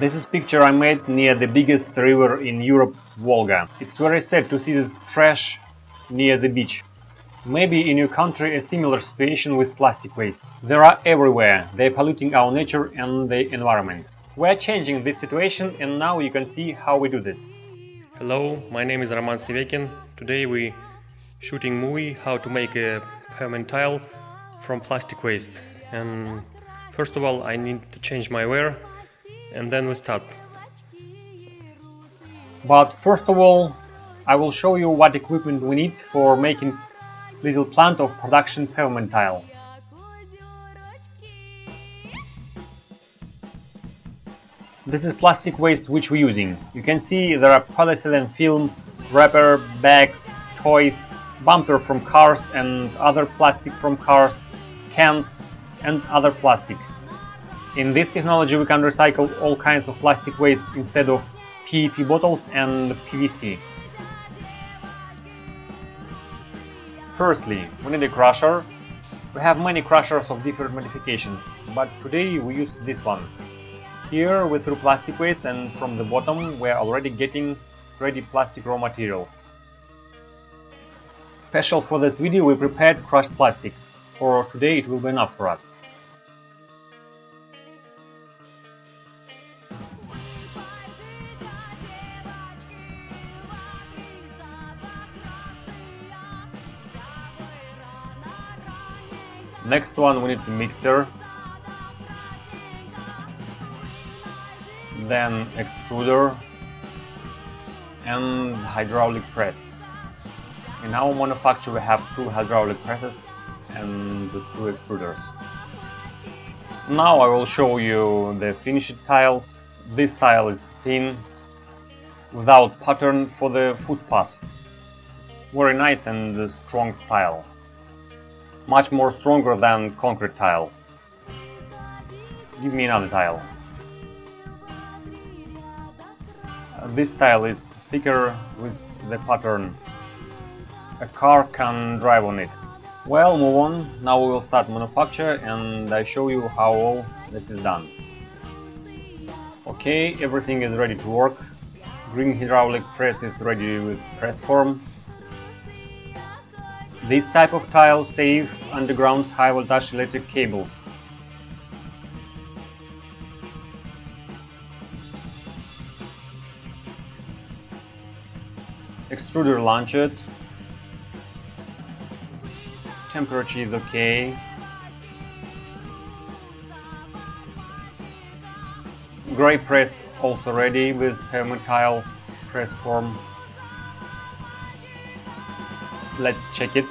This is picture I made near the biggest river in Europe, Volga. It's very sad to see this trash near the beach. Maybe in your country a similar situation with plastic waste. They are everywhere, they're polluting our nature and the environment. We're changing this situation and now you can see how we do this. Hello, my name is Roman Sevekin. Today we shooting movie how to make a pavement tile from plastic waste. And first of all I need to change my wear and then we start. But first of all I will show you what equipment we need for making little plant of production pavement tile. This is plastic waste which we're using. You can see there are polyethylene film, wrapper, bags, toys, bumper from cars and other plastic from cars, cans and other plastic. In this technology we can recycle all kinds of plastic waste instead of PET bottles and PVC. Firstly, we need a crusher. We have many crushers of different modifications, but today we use this one. Here we threw plastic waste and from the bottom we are already getting ready plastic raw materials. Special for this video we prepared crushed plastic. For today it will be enough for us. Next one we need a mixer, then extruder and hydraulic press. In our manufacture we have 2 hydraulic presses and 2 extruders. Now I will show you the finished tiles. This tile is thin, without pattern for the footpath. Very nice and strong tile. Much more stronger than concrete tile. Give me another tile. This tile is thicker with the pattern. A car can drive on it. Well, move on. Now we will start manufacture and I show you how all this is done. Okay, everything is ready to work. Green hydraulic press is ready with press form. This type of tile saves underground high voltage electric cables. Extruder launched. Temperature is okay. Gray press also ready with pavement tile press form. Let's check it.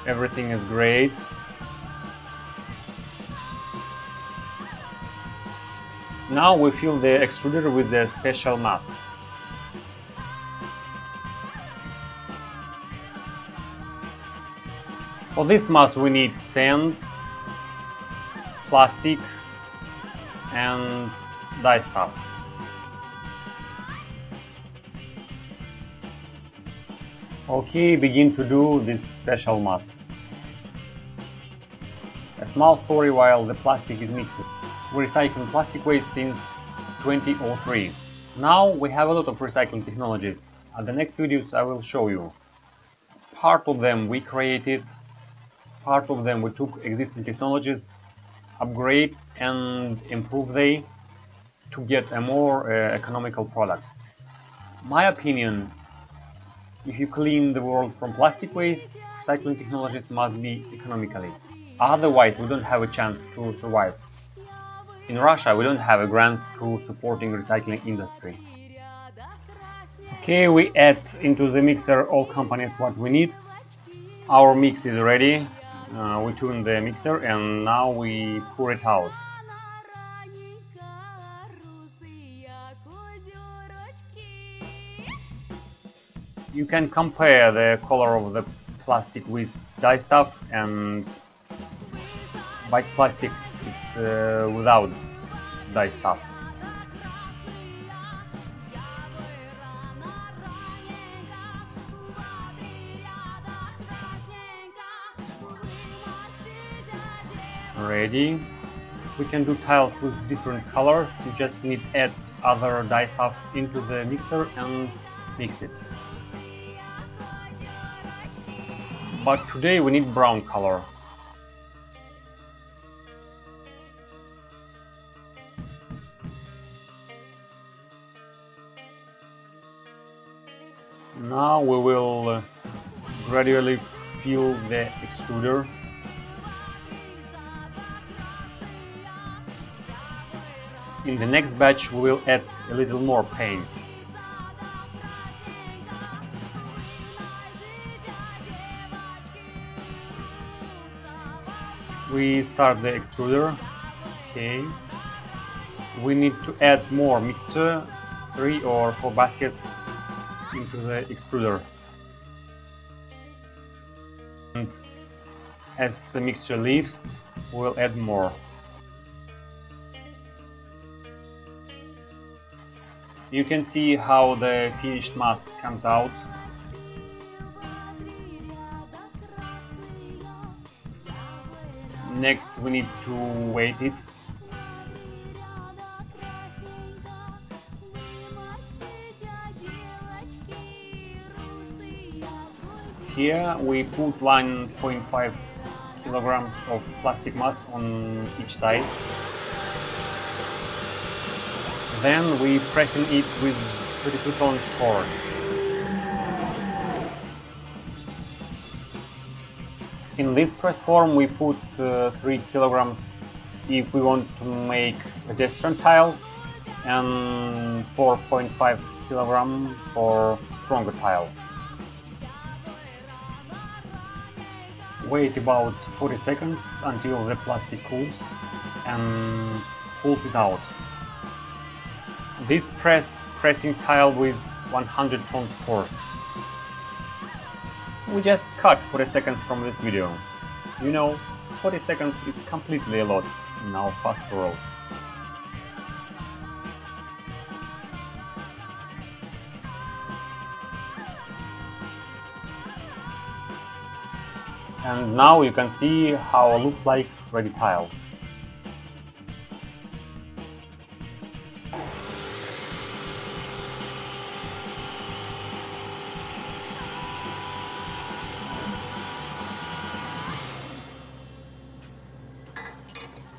Everything is great. Now we fill the extruder with a special mask. For this mask we need sand, plastic and dye stuff. Okay, begin to do this special mask. A small story while the plastic is mixed. We recycle plastic waste since 2003. Now we have a lot of recycling technologies. At the next videos I will show you. Part of them we created, part of them we took existing technologies, upgrade and improve they to get a more economical product. My opinion, if you clean the world from plastic waste, recycling technologies must be economically. Otherwise, we don't have a chance to survive. In Russia, we don't have a grants to supporting recycling industry. Okay, we add into the mixer all components what we need. Our mix is ready. We tune the mixer and now we pour it out. You can compare the color of the plastic with dye stuff, and white plastic it's without dye stuff. Ready. We can do tiles with different colors. You just need to add other dye stuff into the mixer and mix it. But today we need brown color. Now we will gradually fill the extruder. In the next batch we will add a little more paint. We start the extruder. Okay. We need to add more mixture, 3 or 4 baskets into the extruder. And as the mixture leaves, we'll add more. You can see how the finished mass comes out. Next we need to weight it. Here we put 1.5 kilograms of plastic mass on each side. Then we pressing it with 32 tons force. In this press form we put 3 kilograms if we want to make pedestrian tiles and 4.5 kilograms for stronger tiles. Wait about 40 seconds until the plastic cools and pulls it out. This pressing tile with 100 tons force. We just cut 40 seconds from this video. You know, 40 seconds it's completely a lot in our fast world. And now you can see how it looks like ready tile.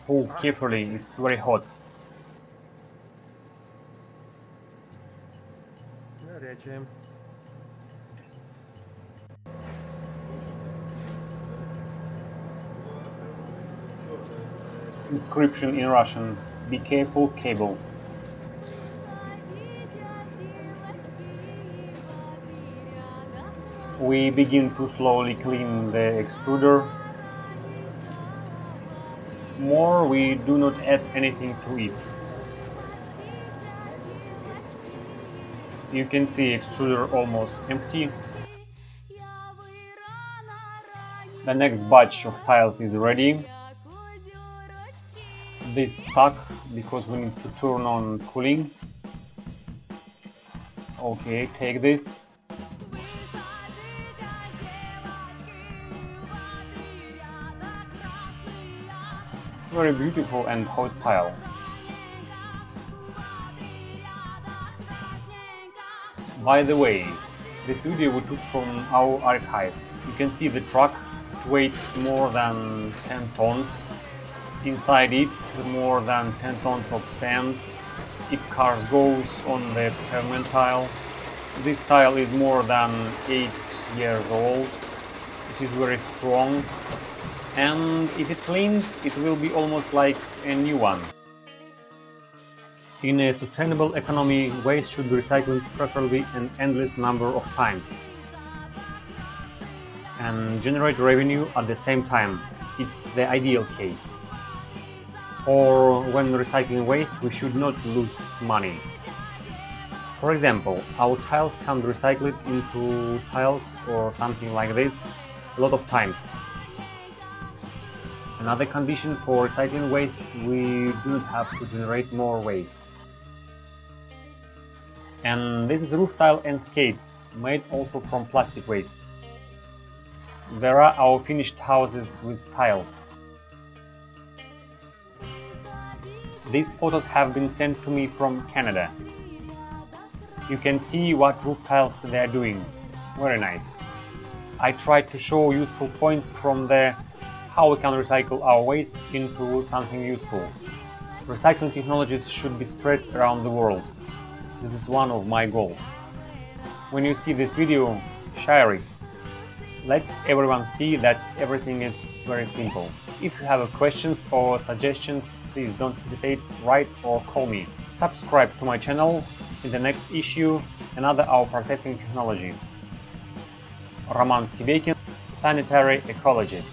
Oh, carefully, it's very hot. Inscription in Russian: be careful, cable. We begin to slowly clean the extruder. More, we do not add anything to it. You can see extruder almost empty. The next batch of tiles is ready. This stuck because we need to turn on cooling. Okay, take this. Very beautiful and hot tile. By the way, this video we took from our archive. You can see the truck weighs more than 10 tons. Inside it, more than 10 tons of sand. If cars goes on the pavement tile. This tile is more than 8 years old. It is very strong. And if it cleaned, it will be almost like a new one. In a sustainable economy, waste should be recycled preferably an endless number of times and generate revenue at the same time. It's the ideal case. Or when recycling waste, we should not lose money. For example, our tiles can be recycled into tiles or something like this a lot of times. Another condition for recycling waste, we do not have to generate more waste. And this is roof tile and skate, made also from plastic waste. There are our finished houses with tiles. These photos have been sent to me from Canada. You can see what roof tiles they are doing. Very nice. I tried to show useful points from the how we can recycle our waste into something useful. Recycling technologies should be spread around the world. This is one of my goals. When you see this video, share it. Let's everyone see that everything is very simple. If you have questions or suggestions, please don't hesitate, write or call me. Subscribe to my channel. In the next issue, another our processing technology. Roman Sivekin, planetary ecologist.